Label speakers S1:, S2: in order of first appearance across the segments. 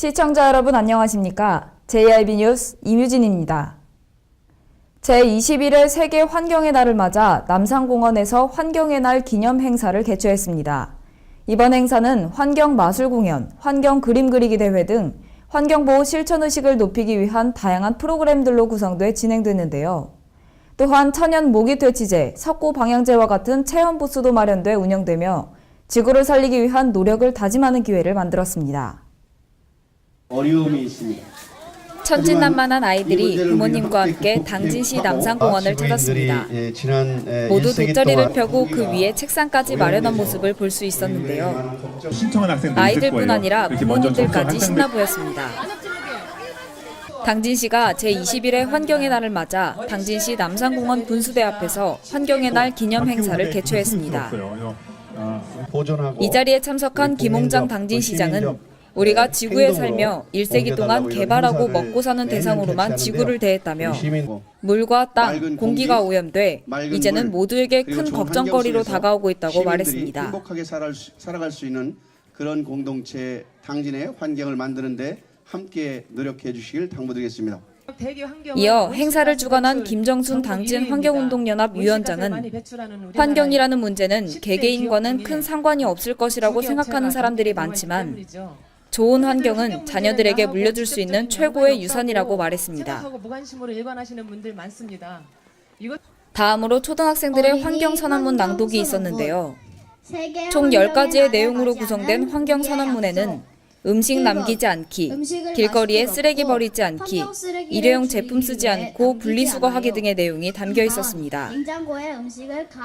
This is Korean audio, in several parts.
S1: 시청자 여러분 안녕하십니까? JIB 뉴스 임유진입니다. 제21회 세계 환경의 날을 맞아 남산공원에서 환경의 날 기념 행사를 개최했습니다. 이번 행사는 환경 마술 공연, 환경 그림 그리기 대회 등 환경보호 실천의식을 높이기 위한 다양한 프로그램들로 구성돼 진행됐는데요. 또한 천연 모기퇴치제, 석고 방향제와 같은 체험 부스도 마련돼 운영되며 지구를 살리기 위한 노력을 다짐하는 기회를 만들었습니다.
S2: 어려움이 있습니다.
S1: 천진난만한 아이들이 부모님과 함께 당진시 남산공원을 찾았습니다. 모두 돗자리를 펴고 그 위에 책상까지 마련한 모습을 볼 수 있었는데요. 아이들뿐 아니라 부모님들까지 신나 보였습니다. 당진시가 제21회 환경의 날을 맞아 당진시 남산공원 분수대 앞에서 환경의 날 기념 행사를 개최했습니다. 이 자리에 참석한 김홍장 당진시장은 우리가 지구에 살며 1세기 동안 개발하고 먹고 사는 대상으로만 지구를 대했다며 물과 땅, 공기가 오염돼 이제는 모두에게 큰 걱정거리로 다가오고 있다고 말했습니다.
S2: 행복하게 살아갈 수 있는 그런 공동체 당진의 환경을 만드는 데 함께 노력해 주시길 당부드리겠습니다.
S1: 이어 행사를 주관한 김정순 당진 환경운동연합 위원장은 환경이라는 문제는 개개인과는 큰 상관이 없을 것이라고 생각하는 사람들이 많지만 좋은 환경은 자녀들에게 물려줄 수 있는 최고의 유산이라고 말했습니다. 다음으로 초등학생들의 환경선언문 낭독이 있었는데요. 총 10가지의 내용으로 구성된 환경선언문에는 음식 남기지 않기, 길거리에 쓰레기 버리지 않기, 일회용 제품 쓰지 않고 분리수거하기 등의 내용이 담겨 있었습니다.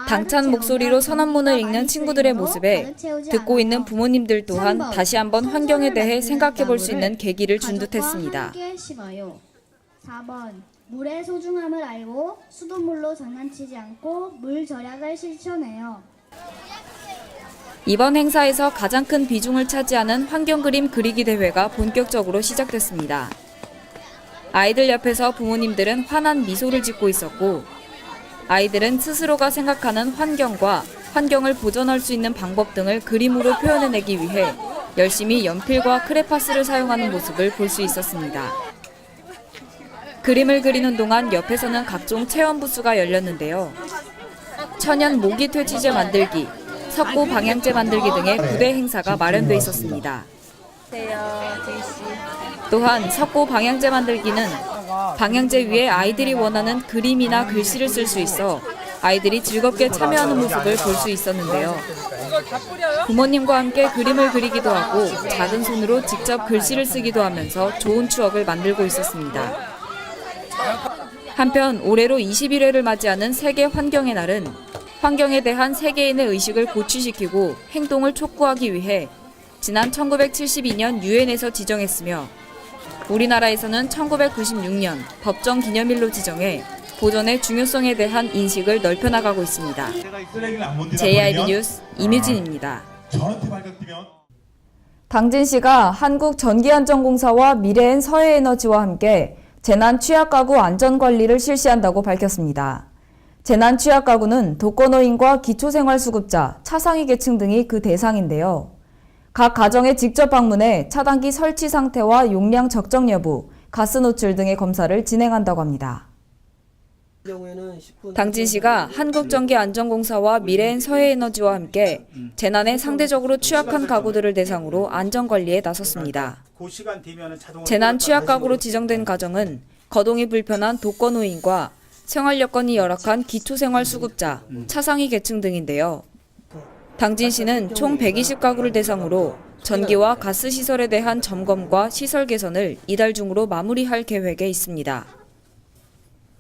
S1: 당찬 목소리로 선언문을 읽는 친구들의 모습에 듣고 있는 부모님들 또한 다시 한번 환경에 대해 생각해 볼 수 있는 계기를 준 듯했습니다.
S3: 4번 물의 소중함을 알고 수돗물로 장난치지 않고 물 절약을 실천해요.
S1: 이번 행사에서 가장 큰 비중을 차지하는 환경 그림 그리기 대회가 본격적으로 시작됐습니다. 아이들 옆에서 부모님들은 환한 미소를 짓고 있었고 아이들은 스스로가 생각하는 환경과 환경을 보존할 수 있는 방법 등을 그림으로 표현해내기 위해 열심히 연필과 크레파스를 사용하는 모습을 볼 수 있었습니다. 그림을 그리는 동안 옆에서는 각종 체험 부스가 열렸는데요. 천연 모기 퇴치제 만들기, 석고 방향제 만들기 등의 구대 행사가 마련돼 있었습니다. 또한 석고 방향제 만들기는 방향제 위에 아이들이 원하는 그림이나 글씨를 쓸 수 있어 아이들이 즐겁게 참여하는 모습을 볼 수 있었는데요. 부모님과 함께 그림을 그리기도 하고 작은 손으로 직접 글씨를 쓰기도 하면서 좋은 추억을 만들고 있었습니다. 한편 올해로 21회를 맞이하는 세계 환경의 날은 환경에 대한 세계인의 의식을 고취시키고 행동을 촉구하기 위해 지난 1972년 유엔에서 지정했으며 우리나라에서는 1996년 법정 기념일로 지정해 보존의 중요성에 대한 인식을 넓혀나가고 있습니다. JIB 뉴스 임유진입니다. 당진시가 한국전기안전공사와 미래엔 서해에너지와 함께 재난 취약가구 안전관리를 실시한다고 밝혔습니다. 재난 취약가구는 독거노인과 기초생활수급자, 차상위 계층 등이 그 대상인데요. 각 가정에 직접 방문해 차단기 설치 상태와 용량 적정 여부, 가스 노출 등의 검사를 진행한다고 합니다. 당진시가 한국전기안전공사와 미래엔 서해에너지와 함께 재난에 상대적으로 취약한 가구들을 대상으로 안전관리에 나섰습니다. 재난 취약가구로 지정된 가정은 거동이 불편한 독거노인과 생활 여건이 열악한 기초생활수급자, 차상위 계층 등인데요. 당진시는 총 120가구를 대상으로 전기와 가스 시설에 대한 점검과 시설 개선을 이달 중으로 마무리할 계획에 있습니다.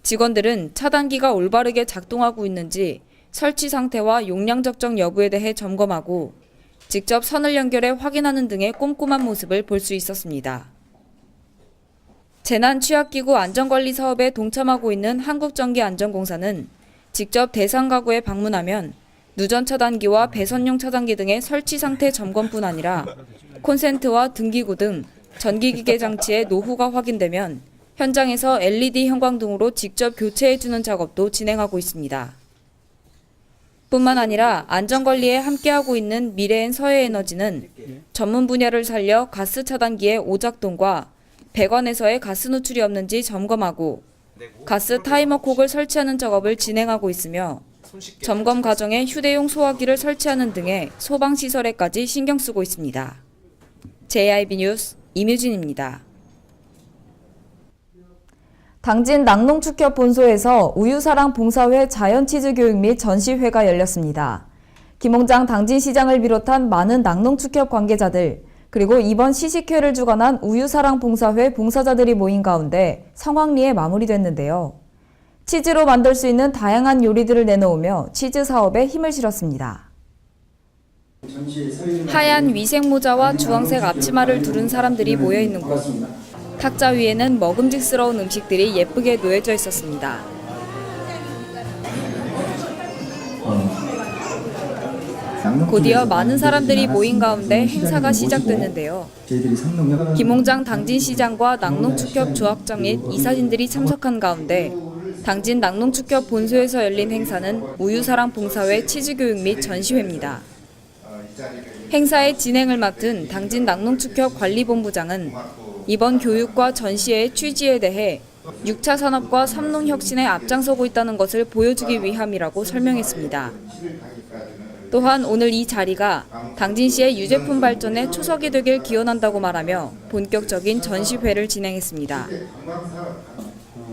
S1: 직원들은 차단기가 올바르게 작동하고 있는지 설치 상태와 용량 적정 여부에 대해 점검하고 직접 선을 연결해 확인하는 등의 꼼꼼한 모습을 볼 수 있었습니다. 재난취약기구 안전관리 사업에 동참하고 있는 한국전기안전공사는 직접 대상 가구에 방문하면 누전 차단기와 배선용 차단기 등의 설치 상태 점검뿐 아니라 콘센트와 등기구 등 전기기계 장치의 노후가 확인되면 현장에서 LED 형광등으로 직접 교체해주는 작업도 진행하고 있습니다. 뿐만 아니라 안전관리에 함께하고 있는 미래엔 서해에너지는 전문 분야를 살려 가스 차단기의 오작동과 배관에서의 가스 누출이 없는지 점검하고 가스 타이머콕을 설치하는 작업을 진행하고 있으며 점검 과정에 휴대용 소화기를 설치하는 등의 소방시설에까지 신경 쓰고 있습니다. JIB 뉴스 임유진입니다.
S4: 당진 낙농축협 본소에서 우유사랑 봉사회 자연치즈 교육 및 전시회가 열렸습니다. 김홍장 당진시장을 비롯한 많은 낙농축협 관계자들, 그리고 이번 시식회를 주관한 우유사랑 봉사회 봉사자들이 모인 가운데 성황리에 마무리됐는데요. 치즈로 만들 수 있는 다양한 요리들을 내놓으며 치즈 사업에 힘을 실었습니다.
S1: 하얀 위생 모자와 주황색 앞치마를 두른 사람들이 모여 있는 곳. 탁자 위에는 먹음직스러운 음식들이 예쁘게 놓여져 있었습니다. 곧이어 많은 사람들이 모인 가운데 행사가 시작됐는데요. 김홍장 당진시장과 낙농축협 조합장 및 이사진들이 참석한 가운데 당진 낙농축협 본소에서 열린 행사는 우유사랑 봉사회 치즈교육 및 전시회입니다. 행사의 진행을 맡은 당진 낙농축협 관리본부장은 이번 교육과 전시회의 취지에 대해 6차 산업과 삼농 혁신에 앞장서고 있다는 것을 보여주기 위함이라고 설명했습니다. 또한 오늘 이 자리가 당진시의 유제품 발전에 초석이 되길 기원한다고 말하며 본격적인 전시회를 진행했습니다.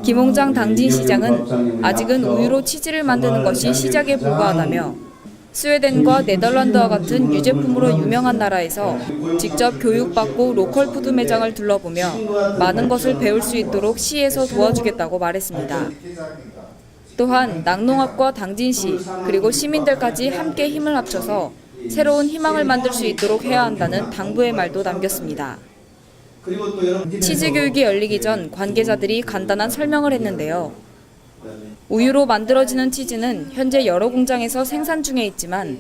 S1: 김홍장 당진시장은 아직은 우유로 치즈를 만드는 것이 시작에 불과하다며 스웨덴과 네덜란드와 같은 유제품으로 유명한 나라에서 직접 교육받고 로컬 푸드 매장을 둘러보며 많은 것을 배울 수 있도록 시에서 도와주겠다고 말했습니다. 또한 낙농업과 당진시 그리고 시민들까지 함께 힘을 합쳐서 새로운 희망을 만들 수 있도록 해야 한다는 당부의 말도 남겼습니다. 치즈 교육이 열리기 전 관계자들이 간단한 설명을 했는데요. 우유로 만들어지는 치즈는 현재 여러 공장에서 생산 중에 있지만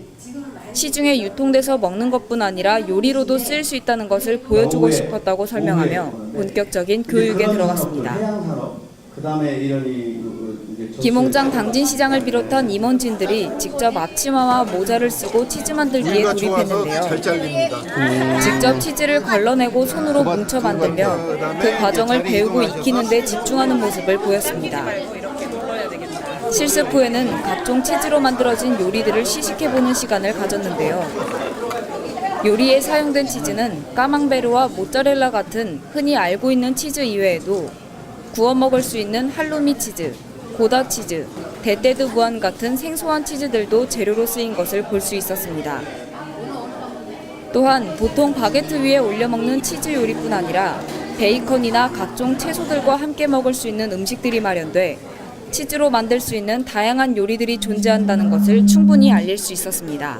S1: 시중에 유통돼서 먹는 것뿐 아니라 요리로도 쓰일 수 있다는 것을 보여주고 싶었다고 설명하며 본격적인 교육에 들어갔습니다. 김홍장 당진시장을 비롯한 임원진들이 직접 앞치마와 모자를 쓰고 치즈 만들기에 돌입했는데요. 직접 치즈를 걸러내고 손으로 뭉쳐 만들며 그 과정을 배우고 익히는 데 집중하는 모습을 보였습니다. 실습 후에는 각종 치즈로 만들어진 요리들을 시식해보는 시간을 가졌는데요. 요리에 사용된 치즈는 까망베르와 모짜렐라 같은 흔히 알고 있는 치즈 이외에도 구워 먹을 수 있는 할로미 치즈, 고다 치즈, 데테드 무안 같은 생소한 치즈들도 재료로 쓰인 것을 볼 수 있었습니다. 또한 보통 바게트 위에 올려 먹는 치즈 요리뿐 아니라 베이컨이나 각종 채소들과 함께 먹을 수 있는 음식들이 마련돼 치즈로 만들 수 있는 다양한 요리들이 존재한다는 것을 충분히 알릴 수 있었습니다.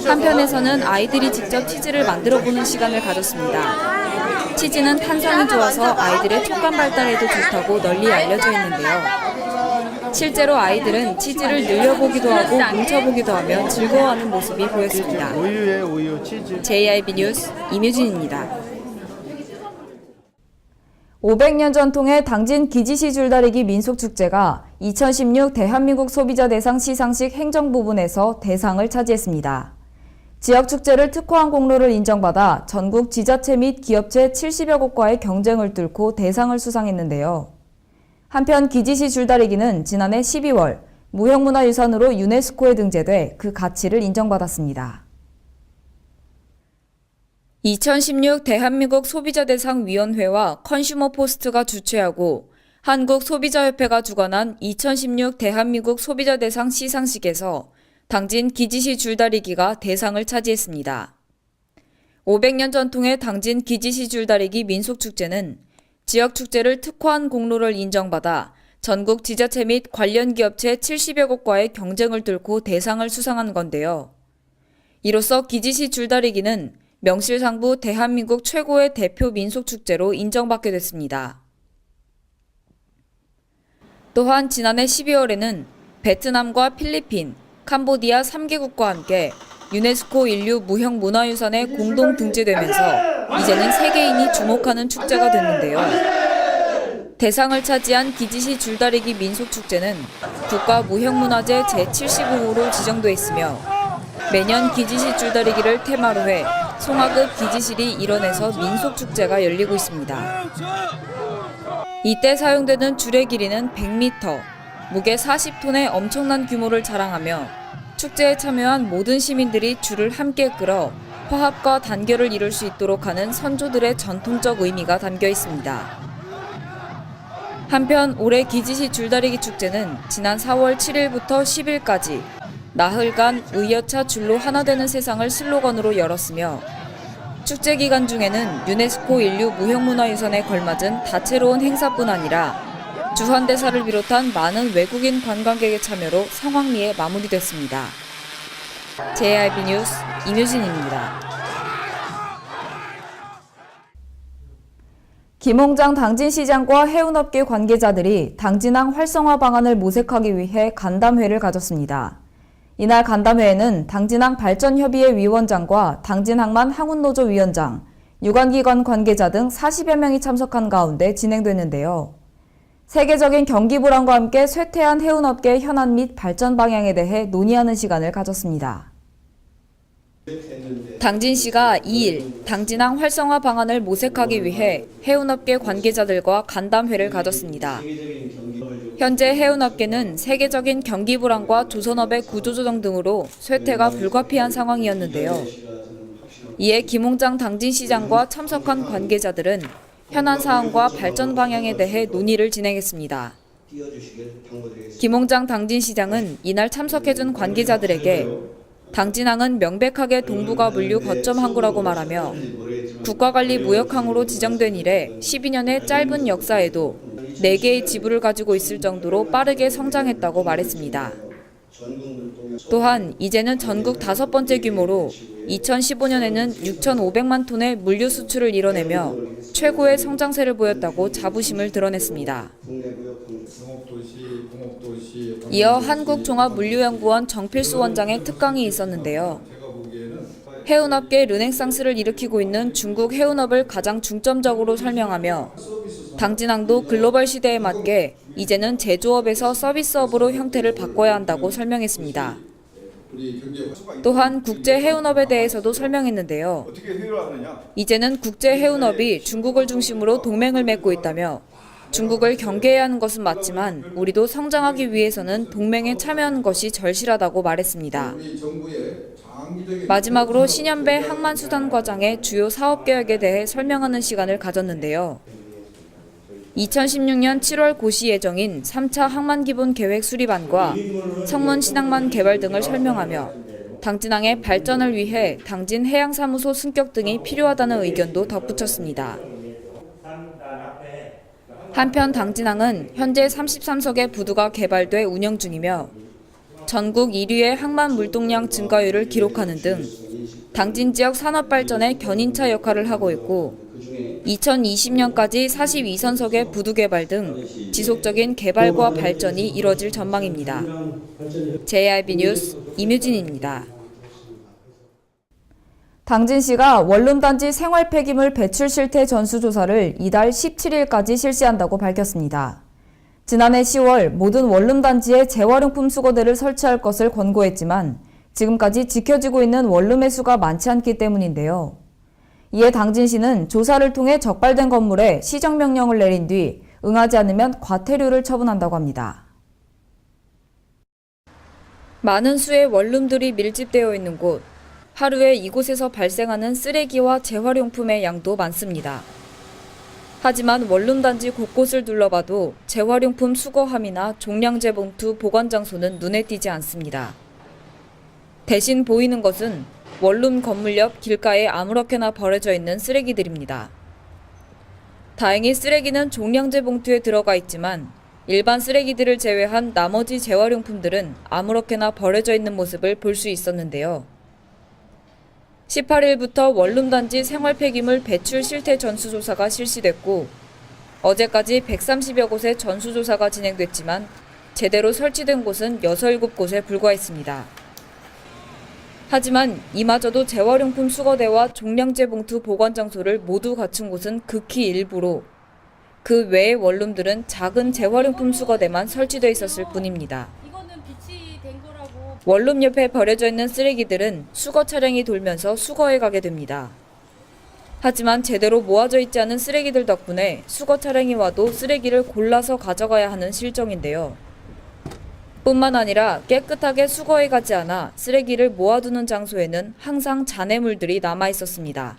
S1: 한편에서는 아이들이 직접 치즈를 만들어보는 시간을 가졌습니다. 치즈는 탄산이 좋아서 아이들의 촉감 발달에도 좋다고 널리 알려져 있는데요. 실제로 아이들은 치즈를 늘려보기도 하고 뭉쳐보기도 하며 즐거워하는 모습이 보였습니다.
S5: 우유, 치즈.
S1: JIB 뉴스 임유진입니다.
S4: 500년 전통의 당진 기지시 줄다리기 민속축제가 2016 대한민국 소비자 대상 시상식 행정부분에서 대상을 차지했습니다. 지역축제를 특화한 공로를 인정받아 전국 지자체 및 기업체 70여 곳과의 경쟁을 뚫고 대상을 수상했는데요. 한편 기지시 줄다리기는 지난해 12월 무형문화유산으로 유네스코에 등재돼 그 가치를 인정받았습니다.
S1: 2016 대한민국 소비자대상위원회와 컨슈머포스트가 주최하고 한국소비자협회가 주관한 2016 대한민국 소비자대상 시상식에서 당진 기지시 줄다리기가 대상을 차지했습니다. 500년 전통의 당진 기지시 줄다리기 민속축제는 지역축제를 특화한 공로를 인정받아 전국 지자체 및 관련 기업체 70여 곳과의 경쟁을 뚫고 대상을 수상한 건데요. 이로써 기지시 줄다리기는 명실상부 대한민국 최고의 대표 민속축제로 인정받게 됐습니다. 또한 지난해 12월에는 베트남과 필리핀, 캄보디아 3개국과 함께 유네스코 인류 무형문화유산에 공동 등재되면서 이제는 세계인이 주목하는 축제가 됐는데요. 대상을 차지한 기지시 줄다리기 민속축제는 국가무형문화재 제75호로 지정돼 있으며 매년 기지시 줄다리기를 테마로 해 송화급 기지실이 일원에서 민속축제가 열리고 있습니다. 이때 사용되는 줄의 길이는 100m, 무게 40톤의 엄청난 규모를 자랑하며 축제에 참여한 모든 시민들이 줄을 함께 끌어 화합과 단결을 이룰 수 있도록 하는 선조들의 전통적 의미가 담겨 있습니다. 한편 올해 기지시 줄다리기 축제는 지난 4월 7일부터 10일까지 나흘간 의여차 줄로 하나 되는 세상을 슬로건으로 열었으며 축제 기간 중에는 유네스코 인류 무형문화유산에 걸맞은 다채로운 행사뿐 아니라 주환대사를 비롯한 많은 외국인 관광객의 참여로 성황리에 마무리됐습니다. JRB 뉴스 임유진입니다.
S4: 김홍장 당진시장과 해운업계 관계자들이 당진항 활성화 방안을 모색하기 위해 간담회를 가졌습니다. 이날 간담회에는 당진항 발전협의회 위원장과 당진항만 항운노조 위원장, 유관기관 관계자 등 40여 명이 참석한 가운데 진행됐는데요. 세계적인 경기 불안과 함께 쇠퇴한 해운업계 현안 및 발전 방향에 대해 논의하는 시간을 가졌습니다.
S1: 당진시가 2일 당진항 활성화 방안을 모색하기 위해 해운업계 관계자들과 간담회를 가졌습니다. 현재 해운업계는 세계적인 경기 불안과 조선업의 구조조정 등으로 쇠퇴가 불가피한 상황이었는데요. 이에 김홍장 당진시장과 참석한 관계자들은 현안 사항과 발전 방향에 대해 논의를 진행했습니다. 김홍장 당진시장은 이날 참석해준 관계자들에게 당진항은 명백하게 동북아 물류 거점 항구라고 말하며 국가관리 무역항으로 지정된 이래 12년의 짧은 역사에도 4개의 지부를 가지고 있을 정도로 빠르게 성장했다고 말했습니다. 또한 이제는 전국 5번째 규모로 2015년에는 6,500만 톤의 물류 수출을 이뤄내며 최고의 성장세를 보였다고 자부심을 드러냈습니다. 이어 한국종합물류연구원 정필수 원장의 특강이 있었는데요. 해운업계 르네상스를 일으키고 있는 중국 해운업을 가장 중점적으로 설명하며 당진항도 글로벌 시대에 맞게 이제는 제조업에서 서비스업으로 형태를 바꿔야 한다고 설명했습니다. 또한 국제 해운업에 대해서도 설명했는데요. 이제는 국제 해운업이 중국을 중심으로 동맹을 맺고 있다며 중국을 경계해야 하는 것은 맞지만 우리도 성장하기 위해서는 동맹에 참여하는 것이 절실하다고 말했습니다. 마지막으로 신현배 항만수산과장의 주요 사업계획에 대해 설명하는 시간을 가졌는데요. 2016년 7월 고시 예정인 3차 항만기본계획 수립안과 성문 신항만 개발 등을 설명하며 당진항의 발전을 위해 당진 해양사무소 승격 등이 필요하다는 의견도 덧붙였습니다. 한편 당진항은 현재 33석의 부두가 개발돼 운영 중이며 전국 1위의 항만 물동량 증가율을 기록하는 등 당진 지역 산업 발전의 견인차 역할을 하고 있고 2020년까지 42선석의 부두 개발 등 지속적인 개발과 발전이 이뤄질 전망입니다. JRB 뉴스 임유진입니다.
S4: 당진시가 원룸단지 생활 폐기물 배출 실태 전수조사를 이달 17일까지 실시한다고 밝혔습니다. 지난해 10월 모든 원룸단지에 재활용품 수거대를 설치할 것을 권고했지만 지금까지 지켜지고 있는 원룸의 수가 많지 않기 때문인데요. 이에 당진시는 조사를 통해 적발된 건물에 시정명령을 내린 뒤 응하지 않으면 과태료를 처분한다고 합니다.
S1: 많은 수의 원룸들이 밀집되어 있는 곳, 하루에 이곳에서 발생하는 쓰레기와 재활용품의 양도 많습니다. 하지만 원룸단지 곳곳을 둘러봐도 재활용품 수거함이나 종량제 봉투 보관 장소는 눈에 띄지 않습니다. 대신 보이는 것은 원룸 건물 옆 길가에 아무렇게나 버려져 있는 쓰레기들입니다. 다행히 쓰레기는 종량제 봉투에 들어가 있지만 일반 쓰레기들을 제외한 나머지 재활용품들은 아무렇게나 버려져 있는 모습을 볼 수 있었는데요. 18일부터 원룸단지 생활 폐기물 배출 실태 전수조사가 실시됐고 어제까지 130여 곳의 전수조사가 진행됐지만 제대로 설치된 곳은 6, 7곳에 불과했습니다. 하지만 이마저도 재활용품 수거대와 종량제 봉투 보관 장소를 모두 갖춘 곳은 극히 일부로 그 외의 원룸들은 작은 재활용품 수거대만 설치돼 있었을 뿐입니다. 원룸 옆에 버려져 있는 쓰레기들은 수거 차량이 돌면서 수거해 가게 됩니다. 하지만 제대로 모아져 있지 않은 쓰레기들 덕분에 수거 차량이 와도 쓰레기를 골라서 가져가야 하는 실정인데요. 뿐만 아니라 깨끗하게 수거해 가지 않아 쓰레기를 모아두는 장소에는 항상 잔해물들이 남아 있었습니다.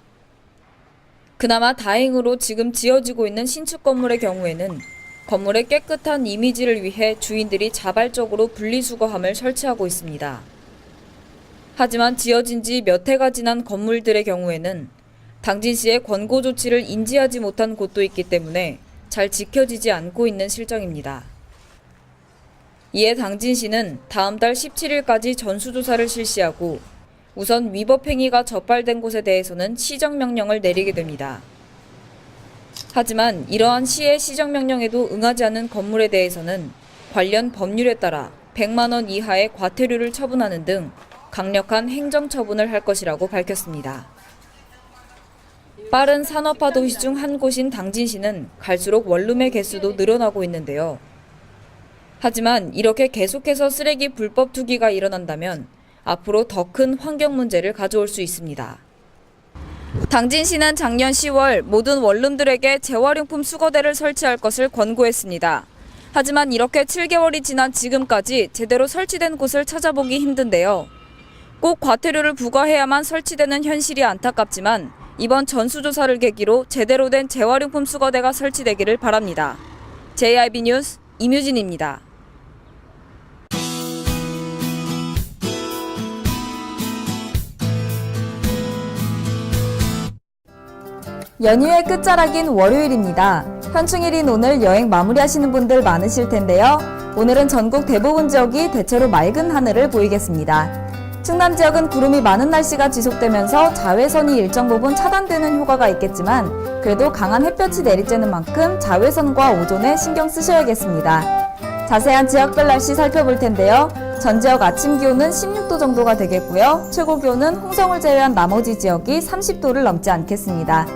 S1: 그나마 다행으로 지금 지어지고 있는 신축 건물의 경우에는 건물의 깨끗한 이미지를 위해 주인들이 자발적으로 분리수거함을 설치하고 있습니다. 하지만 지어진 지 몇 해가 지난 건물들의 경우에는 당진시의 권고 조치를 인지하지 못한 곳도 있기 때문에 잘 지켜지지 않고 있는 실정입니다. 이에 당진시는 다음 달 17일까지 전수조사를 실시하고 우선 위법 행위가 적발된 곳에 대해서는 시정명령을 내리게 됩니다. 하지만 이러한 시의 시정명령에도 응하지 않는 건물에 대해서는 관련 법률에 따라 100만 원 이하의 과태료를 처분하는 등 강력한 행정처분을 할 것이라고 밝혔습니다. 빠른 산업화 도시 중 한 곳인 당진시는 갈수록 원룸의 개수도 늘어나고 있는데요. 하지만 이렇게 계속해서 쓰레기 불법 투기가 일어난다면 앞으로 더 큰 환경 문제를 가져올 수 있습니다. 당진시는 작년 10월 모든 원룸들에게 재활용품 수거대를 설치할 것을 권고했습니다. 하지만 이렇게 7개월이 지난 지금까지 제대로 설치된 곳을 찾아보기 힘든데요. 꼭 과태료를 부과해야만 설치되는 현실이 안타깝지만 이번 전수조사를 계기로 제대로 된 재활용품 수거대가 설치되기를 바랍니다. JIB 뉴스 임유진입니다.
S4: 연휴의 끝자락인 월요일입니다. 현충일인 오늘 여행 마무리하시는 분들 많으실 텐데요. 오늘은 전국 대부분 지역이 대체로 맑은 하늘을 보이겠습니다. 충남 지역은 구름이 많은 날씨가 지속되면서 자외선이 일정 부분 차단되는 효과가 있겠지만 그래도 강한 햇볕이 내리쬐는 만큼 자외선과 오존에 신경 쓰셔야겠습니다. 자세한 지역별 날씨 살펴볼 텐데요. 전 지역 아침 기온은 16도 정도가 되겠고요. 최고 기온은 홍성을 제외한 나머지 지역이 30도를 넘지 않겠습니다.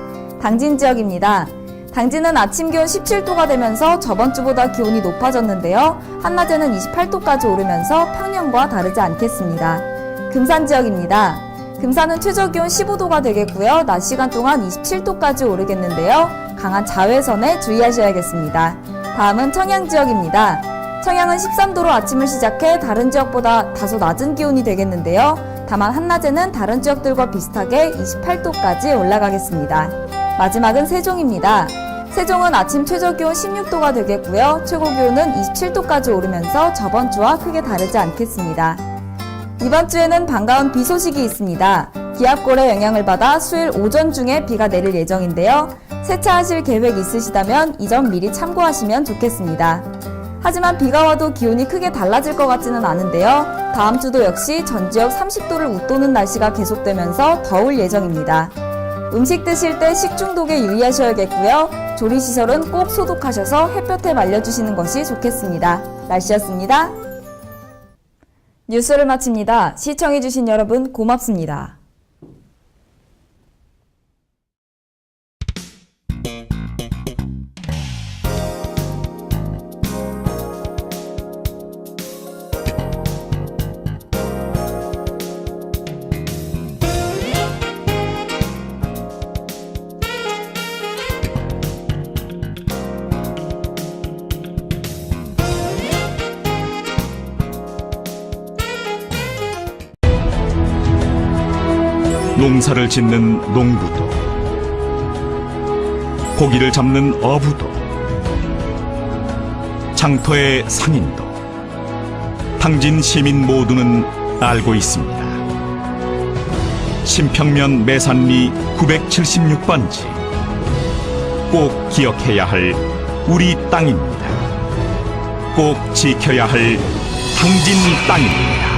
S4: 당진 지역입니다. 당진은 아침 기온 17도가 되면서 저번 주보다 기온이 높아졌는데요. 한낮에는 28도까지 오르면서 평년과 다르지 않겠습니다. 금산 지역입니다. 금산은 최저 기온 15도가 되겠고요. 낮 시간 동안 27도까지 오르겠는데요. 강한 자외선에 주의하셔야겠습니다. 다음은 청양 지역입니다. 청양은 13도로 아침을 시작해 다른 지역보다 다소 낮은 기온이 되겠는데요. 다만 한낮에는 다른 지역들과 비슷하게 28도까지 올라가겠습니다. 마지막은 세종입니다. 세종은 아침 최저 기온 16도가 되겠고요. 최고 기온은 27도까지 오르면서 저번 주와 크게 다르지 않겠습니다. 이번 주에는 반가운 비 소식이 있습니다. 기압골의 영향을 받아 수요일 오전 중에 비가 내릴 예정인데요. 세차하실 계획 있으시다면 이 점 미리 참고하시면 좋겠습니다. 하지만 비가 와도 기온이 크게 달라질 것 같지는 않은데요. 다음 주도 역시 전 지역 30도를 웃도는 날씨가 계속되면서 더울 예정입니다. 음식 드실 때 식중독에 유의하셔야겠고요. 조리시설은 꼭 소독하셔서 햇볕에 말려주시는 것이 좋겠습니다. 날씨였습니다. 뉴스를 마칩니다. 시청해주신 여러분 고맙습니다.
S5: 농사를 짓는 농부도, 고기를 잡는 어부도, 장터의 상인도, 당진 시민 모두는 알고 있습니다. 신평면 매산리 976번지, 꼭 기억해야 할 우리 땅입니다. 꼭 지켜야 할 당진 땅입니다.